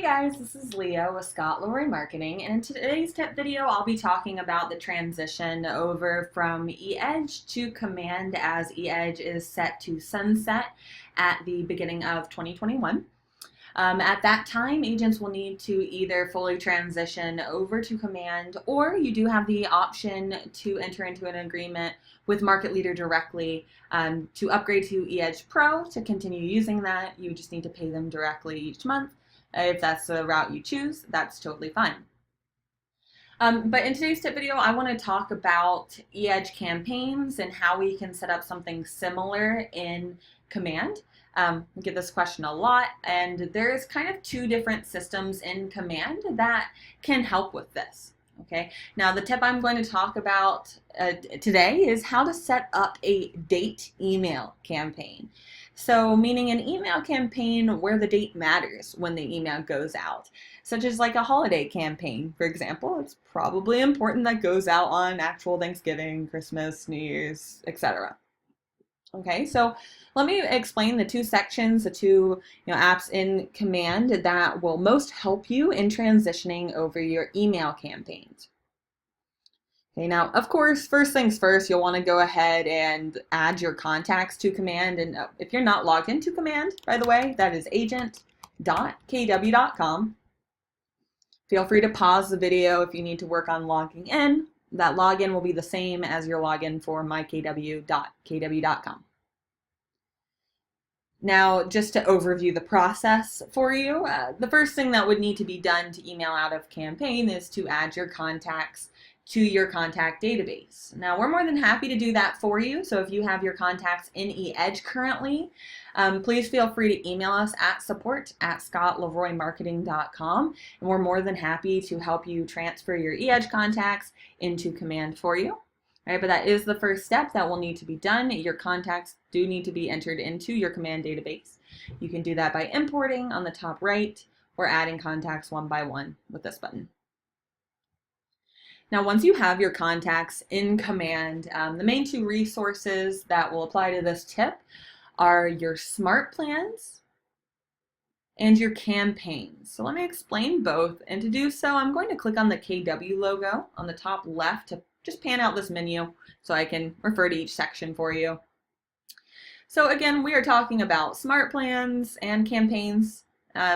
guys, this is Leah with Scott Leroy Marketing, and in today's tip video I'll be talking about the transition over from eEdge to Command as eEdge is set to sunset at the beginning of 2021. At that time, agents will need to either fully transition over to Command, or you do have the option to enter into an agreement with Market Leader directly to upgrade to eEdge Pro to continue using that. You just need to pay them directly each month. If that's the route you choose, that's totally fine. But in today's tip video, I want to talk about eEdge campaigns and how we can set up something similar in Command. I get this question a lot, and there's kind of two different systems in Command that can help with this. Okay, now the tip I'm going to talk about today is how to set up a date email campaign. So meaning an email campaign where the date matters when the email goes out, such as like a holiday campaign, for example. It's probably important that goes out on actual Thanksgiving, Christmas, New Year's, etc. Okay, so let me explain the two sections, the two apps in Command that will most help you in transitioning over your email campaigns. Okay, now of course, first things first, you'll want to go ahead and add your contacts to Command. And if you're not logged into Command, by the way, that is agent.kw.com. Feel free to pause the video if you need to work on logging in. That login will be the same as your login for mykw.kw.com. Now, just to overview the process for you, the first thing that would need to be done to email out of campaign is to add your contacts to your contact database. Now, we're more than happy to do that for you. So if you have your contacts in eEdge currently, please feel free to email us at support@scottleroymarketing.com, and we're more than happy to help you transfer your eEdge contacts into Command for you. All right, but that is the first step that will need to be done. Your contacts do need to be entered into your Command database. You can do that by importing on the top right or adding contacts one by one with this button. Now, once you have your contacts in Command, the main two resources that will apply to this tip are your smart plans and your campaigns. So let me explain both. And to do so, I'm going to click on the KW logo on the top left to just pan out this menu so I can refer to each section for you. So again, we are talking about smart plans and campaigns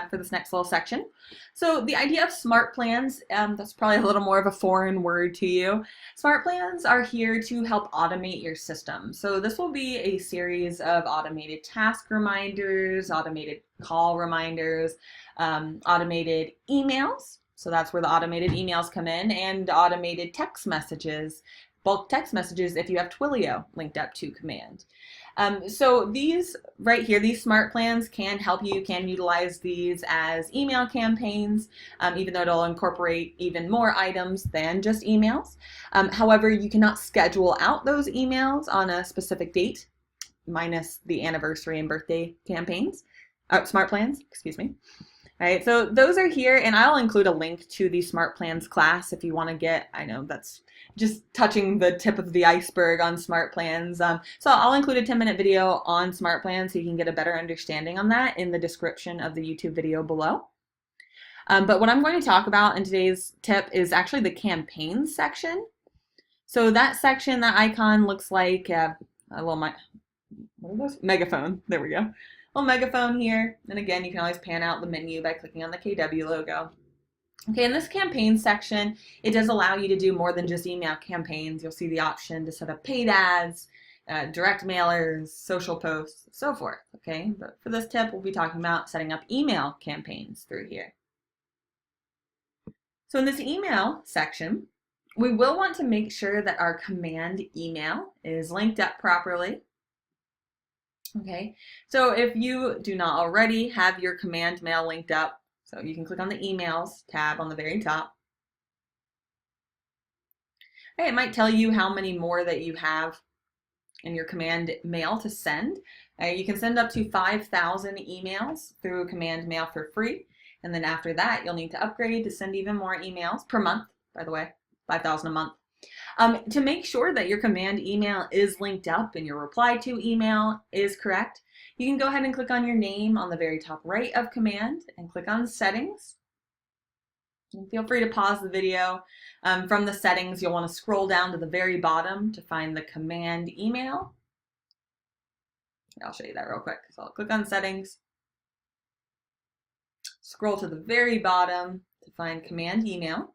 for this next little section. So the idea of smart plans, that's probably a little more of a foreign word to you. Smart plans are here to help automate your system. So this will be a series of automated task reminders, automated call reminders, automated emails. So that's where the automated emails come in, and automated text messages, bulk text messages if you have Twilio linked up to Command. So these right here, these smart plans can help you. You can utilize these as email campaigns, even though it'll incorporate even more items than just emails. However, you cannot schedule out those emails on a specific date, minus the anniversary and birthday campaigns, smart plans, excuse me. All right, so those are here, and I'll include a link to the Smart Plans class if you want to get, I know that's just touching the tip of the iceberg on Smart Plans. So I'll include a 10-minute video on Smart Plans so you can get a better understanding on that in the description of the YouTube video below. But what I'm going to talk about in today's tip is actually the campaigns section. So that section, that icon looks like a little megaphone. There we go. Little megaphone here, and again, you can always pan out the menu by clicking on the KW logo. Okay, in this campaign section, it does allow you to do more than just email campaigns. You'll see the option to set up paid ads, direct mailers, social posts, so forth. Okay, but for this tip, we'll be talking about setting up email campaigns through here. So in this email section, we will want to make sure that our Command email is linked up properly. Okay, so if you do not already have your Command mail linked up, so you can click on the emails tab on the very top. Okay, it might tell you how many more that you have in your Command mail to send. You can send up to 5,000 emails through Command mail for free, and then after that you'll need to upgrade to send even more emails per month, by the way, 5,000 a month. To make sure that your Command email is linked up and your reply to email is correct, you can go ahead and click on your name on the very top right of Command and click on Settings. And feel free to pause the video. From the settings, you'll want to scroll down to the very bottom to find the command email. I'll show you that real quick. So I'll click on settings, scroll to the very bottom to find command email.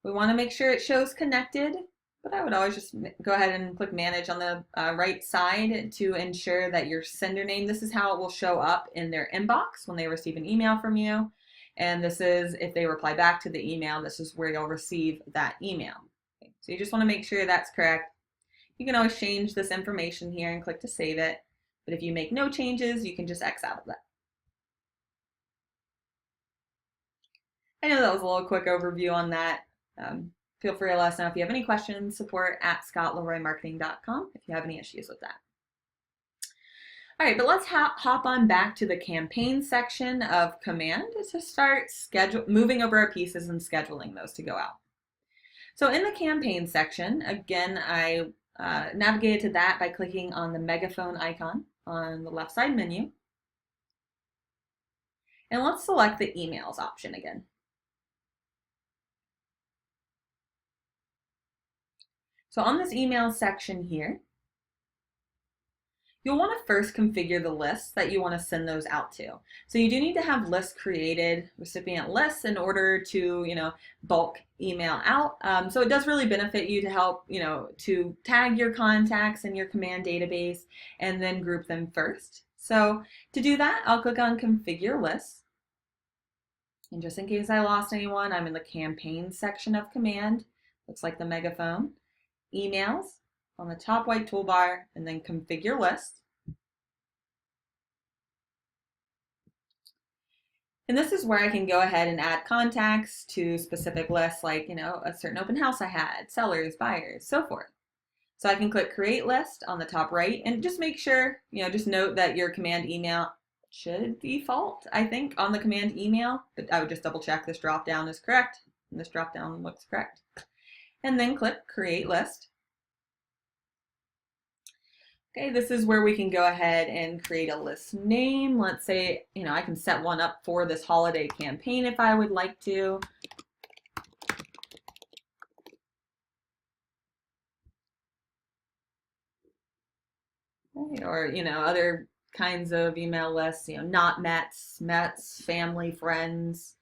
We want to make sure it shows connected, but I would always just go ahead and click manage on the right side to ensure that your sender name, this is how it will show up in their inbox when they receive an email from you. And this is, if they reply back to the email, this is where you'll receive that email. Okay, so you just want to make sure that's correct. You can always change this information here and click to save it. But if you make no changes, you can just X out of that. I know that was a little quick overview on that. Feel free to let us know if you have any questions. Support at scottleroymarketing.com if you have any issues with that. All right, but let's hop on back to the campaign section of Command to start moving over our pieces and scheduling those to go out. So in the campaign section, again, I navigated to that by clicking on the megaphone icon on the left side menu. And let's select the emails option again. So on this email section here, you'll want to first configure the lists that you want to send those out to. So you do need to have lists created, recipient lists, in order to, bulk email out. So it does really benefit you to help, to tag your contacts in your command database and then group them first. So to do that, I'll click on Configure Lists. And just in case I lost anyone, I'm in the campaign section of Command. Looks like the megaphone. Emails on the top white toolbar, and then Configure List. And this is where I can go ahead and add contacts to specific lists, like, a certain open house I had, sellers, buyers, so forth. So I can click Create List on the top right, and just make sure, just note that your command email should default, I think, on the command email, but I would just double check this drop down is correct, and this drop down looks correct. And then click Create List. Okay, this is where we can go ahead and create a list name. Let's say, I can set one up for this holiday campaign if I would like to. Or, other kinds of email lists, not Mets, Mets, family, friends,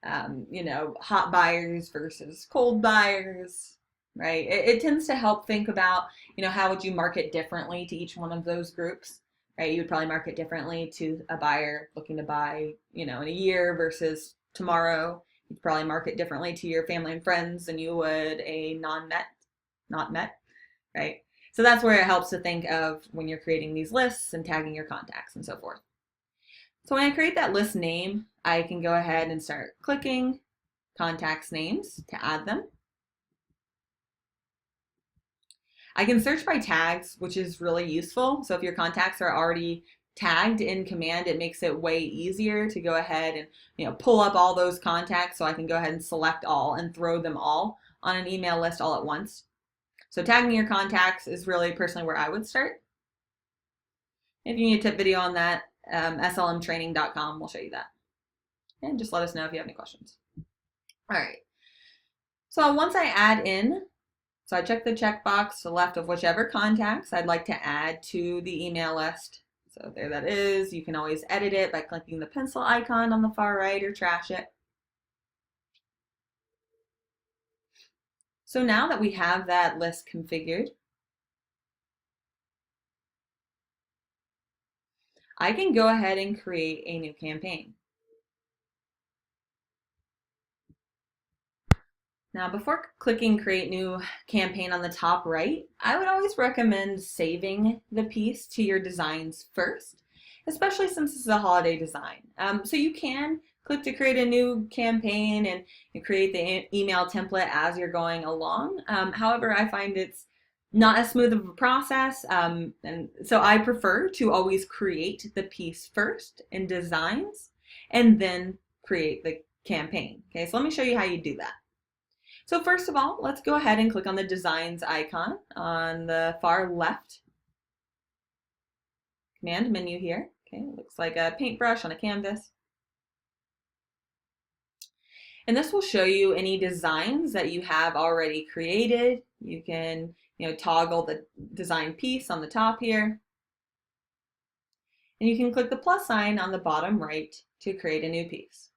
hot buyers versus cold buyers, right? It tends to help think about, how would you market differently to each one of those groups, right? You would probably market differently to a buyer looking to buy, in a year versus tomorrow. You'd probably market differently to your family and friends than you would a not met, right? So that's where it helps to think of when you're creating these lists and tagging your contacts and so forth. So when I create that list name, I can go ahead and start clicking contacts names to add them. I can search by tags, which is really useful. So if your contacts are already tagged in Command, it makes it way easier to go ahead and pull up all those contacts. So I can go ahead and select all and throw them all on an email list all at once. So tagging your contacts is really personally where I would start. If you need a tip video on that, slmtraining.com will show you that. And just let us know if you have any questions. All right. So once I add in, so I check the checkbox to the left of whichever contacts I'd like to add to the email list. So there that is. You can always edit it by clicking the pencil icon on the far right or trash it. So now that we have that list configured, I can go ahead and create a new campaign. Now, before clicking Create New Campaign on the top right, I would always recommend saving the piece to your designs first, especially since this is a holiday design. So you can click to create a new campaign and create the email template as you're going along. However, I find it's not as smooth of a process, and so I prefer to always create the piece first in designs and then create the campaign. Okay, so let me show you how you do that. So first of all, let's go ahead and click on the designs icon on the far left command menu here. Okay, it looks like a paintbrush on a canvas. And this will show you any designs that you have already created. You can, toggle the design piece on the top here. And you can click the plus sign on the bottom right to create a new piece.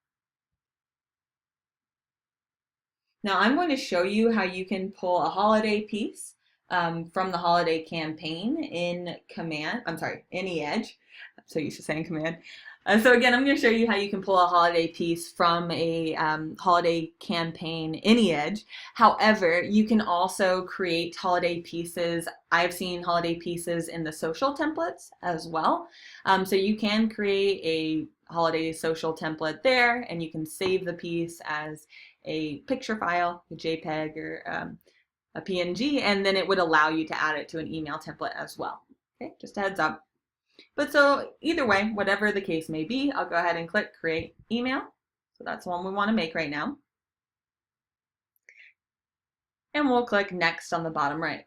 Now I'm going to show you how you can pull a holiday piece from the holiday campaign in eEdge. I'm so used to saying command. So again, I'm going to show you how you can pull a holiday piece from a holiday campaign in eEdge. However, you can also create holiday pieces. I've seen holiday pieces in the social templates as well. So you can create a holiday social template there, and you can save the piece as a picture file, a JPEG or a PNG, and then it would allow you to add it to an email template as well. Okay, just a heads up. But so either way, whatever the case may be, I'll go ahead and click create email. So that's the one we want to make right now. And we'll click next on the bottom right.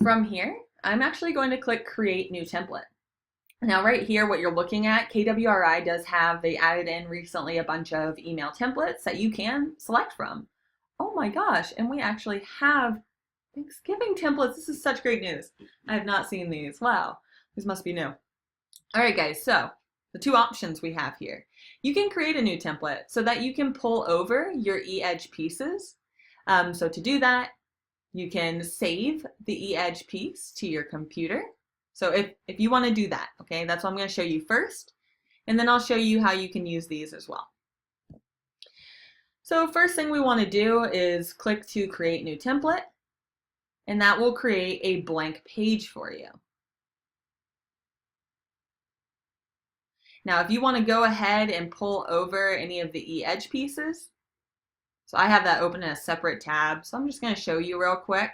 From here, I'm actually going to click create new template. Now right here, what you're looking at, KWRI does have, they added in recently a bunch of email templates that you can select from. Oh my gosh, and we actually have Thanksgiving templates. This is such great news. I have not seen these. Wow, these must be new. All right guys, so the two options we have here. You can create a new template so that you can pull over your eEdge pieces. So to do that, you can save the eEdge piece to your computer. So if you want to do that, okay, that's what I'm going to show you first, and then I'll show you how you can use these as well. So first thing we want to do is click to create new template, and that will create a blank page for you. Now if you want to go ahead and pull over any of the eEdge pieces, so I have that open in a separate tab, so I'm just going to show you real quick.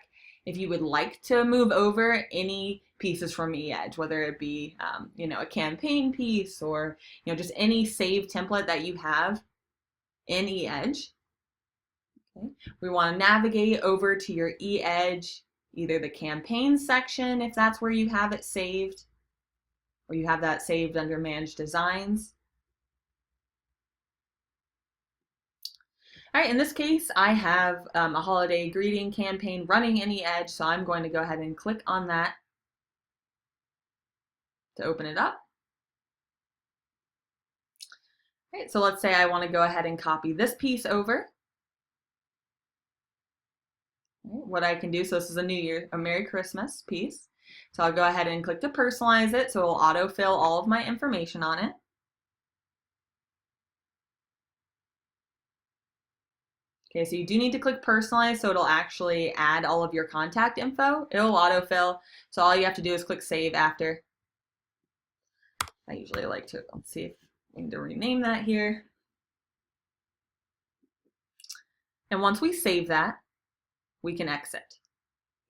If you would like to move over any pieces from eEdge, whether it be a campaign piece or just any saved template that you have in eEdge, okay, we want to navigate over to your eEdge, either the campaign section if that's where you have it saved, or you have that saved under Manage Designs. All right, in this case, I have a holiday greeting campaign running in eEdge, so I'm going to go ahead and click on that to open it up. All right, so let's say I want to go ahead and copy this piece over. All right, what I can do, so this is a Merry Christmas piece. So I'll go ahead and click to personalize it, so it'll autofill all of my information on it. Okay, so you do need to click personalize so it'll actually add all of your contact info. It'll autofill, so all you have to do is click save after. I usually like to, let's see if we need to rename that here. And once we save that, we can exit.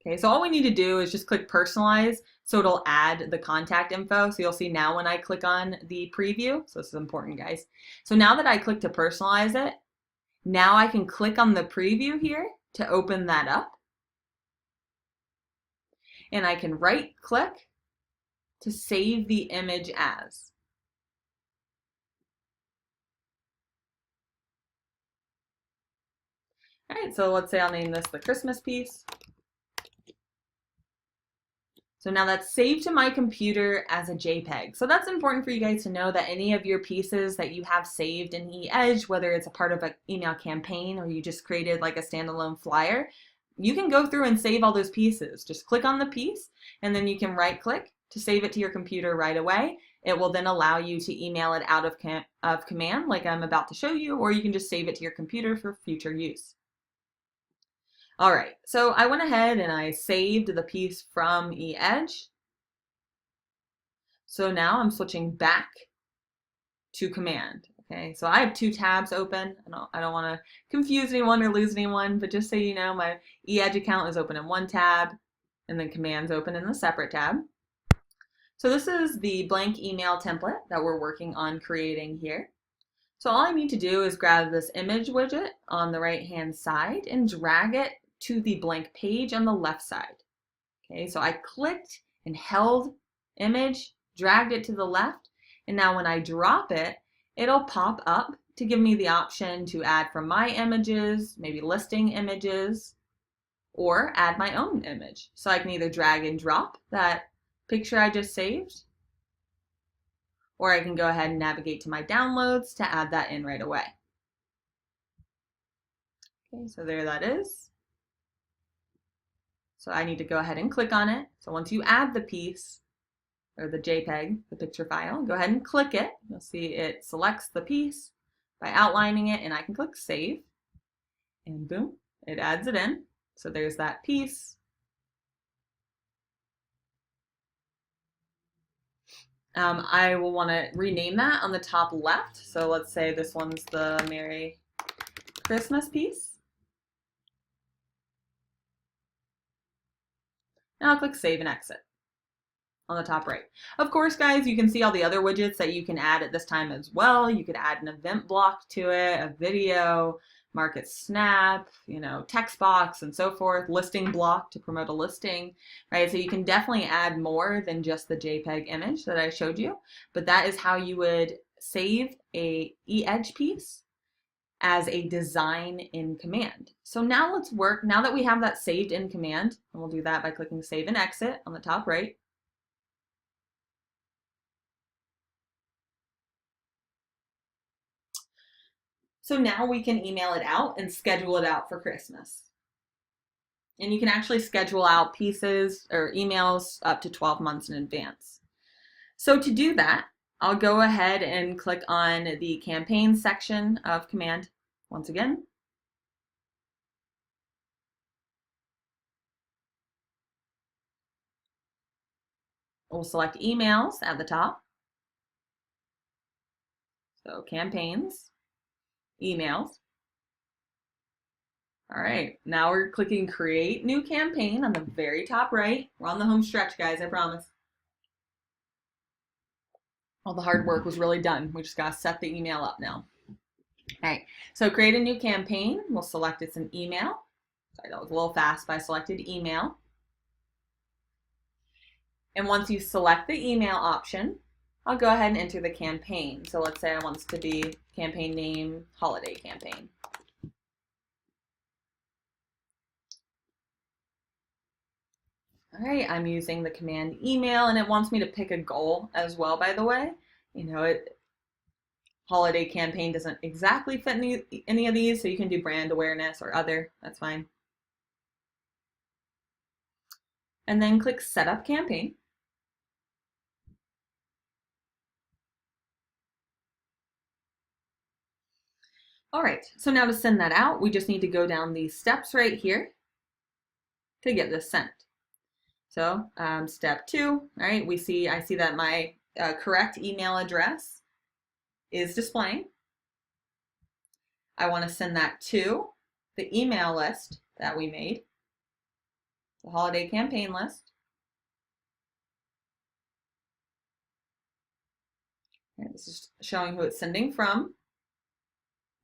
Okay, so all we need to do is just click personalize so it'll add the contact info. So you'll see now when I click on the preview, so this is important guys. So now that I click to personalize it, now I can click on the preview here to open that up. And I can right click to save the image as. All right, so let's say I'll name this the Christmas piece. So now that's saved to my computer as a JPEG. So that's important for you guys to know that any of your pieces that you have saved in eEdge, whether it's a part of an email campaign or you just created like a standalone flyer, you can go through and save all those pieces. Just click on the piece and then you can right click to save it to your computer right away. It will then allow you to email it out of command like I'm about to show you, or you can just save it to your computer for future use. All right, so I went ahead and I saved the piece from eEdge. So now I'm switching back to command. Okay, so I have two tabs open. I don't want to confuse anyone or lose anyone, but just so you know, my eEdge account is open in one tab and then command's open in the separate tab. So this is the blank email template that we're working on creating here. So all I need to do is grab this image widget on the right-hand side and drag it to the blank page on the left side. Okay, so I clicked and held image, dragged it to the left, and now when I drop it, it'll pop up to give me the option to add from my images, maybe listing images, or add my own image. So I can either drag and drop that picture I just saved, or I can go ahead and navigate to my downloads to add that in right away. Okay, so there that is. So I need to go ahead and click on it. So once you add the piece, or the JPEG, the picture file, go ahead and click it. You'll see it selects the piece by outlining it, and I can click Save, and boom, it adds it in. So there's that piece. I will want to rename that on the top left. So let's say this one's the Merry Christmas piece. Now I'll click Save and Exit on the top right. Of course, guys, you can see all the other widgets that you can add at this time as well. You could add an event block to it, a video, market snap, text box and so forth, listing block to promote a listing, right? So you can definitely add more than just the JPEG image that I showed you, but that is how you would save a eEdge piece as a design in Command. So now let's work, now that we have that saved in Command, and we'll do that by clicking Save and Exit on the top right. So now we can email it out and schedule it out for Christmas. And you can actually schedule out pieces or emails up to 12 months in advance. So to do that, I'll go ahead and click on the campaign section of Command once again. We'll select emails at the top. So campaigns, emails. All right, now we're clicking Create New Campaign on the very top right. We're on the home stretch, guys, I promise. All the hard work was really done. We just gotta set the email up now. All right, so create a new campaign. We'll select it's an email. Sorry, that was a little fast, but I selected email. And once you select the email option, I'll go ahead and enter the campaign. So let's say I want this to be campaign name, holiday campaign. All right, I'm using the command email, and it wants me to pick a goal as well, by the way. Holiday campaign doesn't exactly fit any of these, so you can do brand awareness or other, that's fine. And then click Setup Campaign. All right, so now to send that out, we just need to go down these steps right here to get this sent. So step 2, all right, I see that my correct email address is displaying. I want to send that to the email list that we made, the holiday campaign list. Okay, this is showing who it's sending from.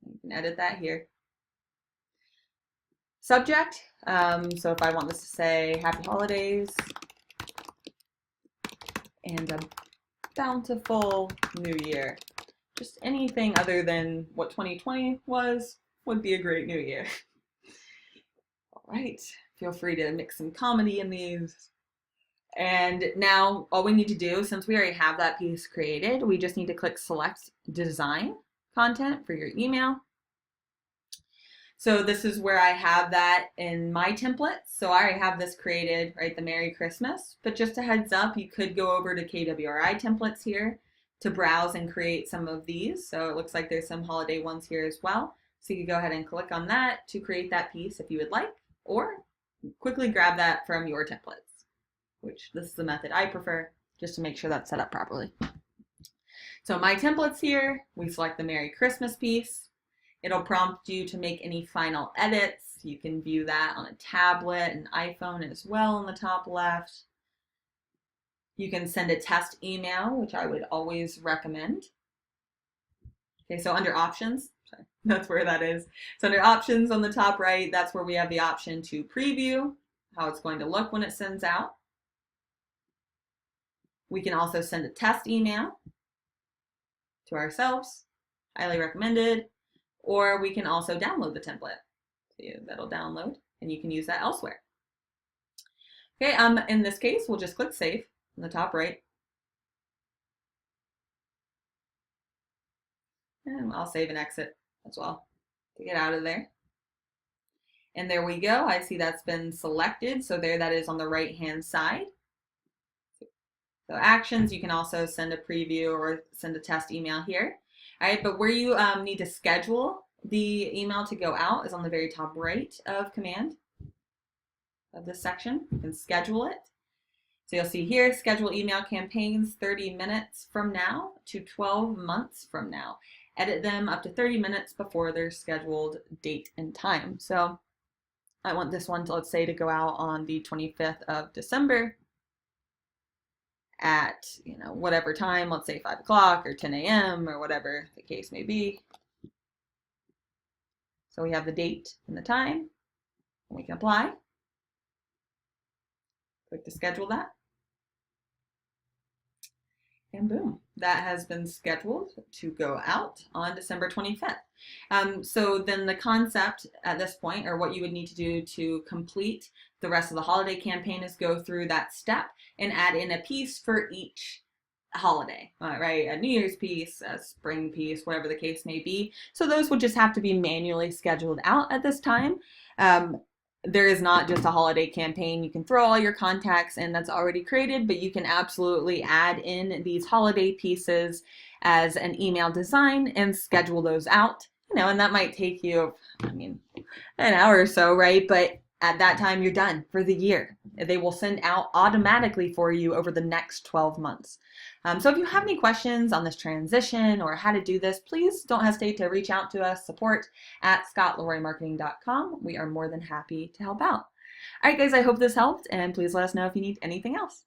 You can edit that here. Subject, so if I want this to say Happy Holidays and a bountiful New Year. Just anything other than what 2020 was would be a great new year. All right, feel free to mix some comedy in these. And now all we need to do, since we already have that piece created, we just need to click Select Design Content for your email. So this is where I have that in my templates. So I already have this created, right, the Merry Christmas. But just a heads up, you could go over to KWRI templates here to browse and create some of these. So it looks like there's some holiday ones here as well. So you can go ahead and click on that to create that piece if you would like, or quickly grab that from your templates, which this is the method I prefer, just to make sure that's set up properly. So my templates here, we select the Merry Christmas piece. It'll prompt you to make any final edits. You can view that on a tablet, an iPhone as well on the top left. You can send a test email, which I would always recommend. Okay, so under options, sorry, that's where that is. So under options on the top right, that's where we have the option to preview how it's going to look when it sends out. We can also send a test email to ourselves, highly recommended, or we can also download the template. So that'll download and you can use that elsewhere. Okay, in this case, we'll just click save on the top right. And I'll save and exit as well to get out of there. And there we go. I see that's been selected. So there that is on the right-hand side. So actions, you can also send a preview or send a test email here. All right, but where you need to schedule the email to go out is on the very top right of command of this section. You can schedule it. So you'll see here, schedule email campaigns 30 minutes from now to 12 months from now. Edit them up to 30 minutes before their scheduled date and time. So I want this one to, let's say, to go out on the 25th of December at, whatever time, let's say 5 o'clock or 10 a.m. or whatever the case may be. So we have the date and the time, and we can apply. Click to schedule that. And boom, that has been scheduled to go out on December 25th. So then the concept at this point, or what you would need to do to complete the rest of the holiday campaign, is go through that step and add in a piece for each holiday, right? A New Year's piece, a spring piece, whatever the case may be. So those would just have to be manually scheduled out at this time. There is not just a holiday campaign. You can throw all your contacts in that's already created, but you can absolutely add in these holiday pieces as an email design and schedule those out. And that might take you, an hour or so, right? But at that time, you're done for the year. They will send out automatically for you over the next 12 months. So if you have any questions on this transition or how to do this, please don't hesitate to reach out to us, support@scottleroymarketing.com. We are more than happy to help out. All right, guys, I hope this helped, and please let us know if you need anything else.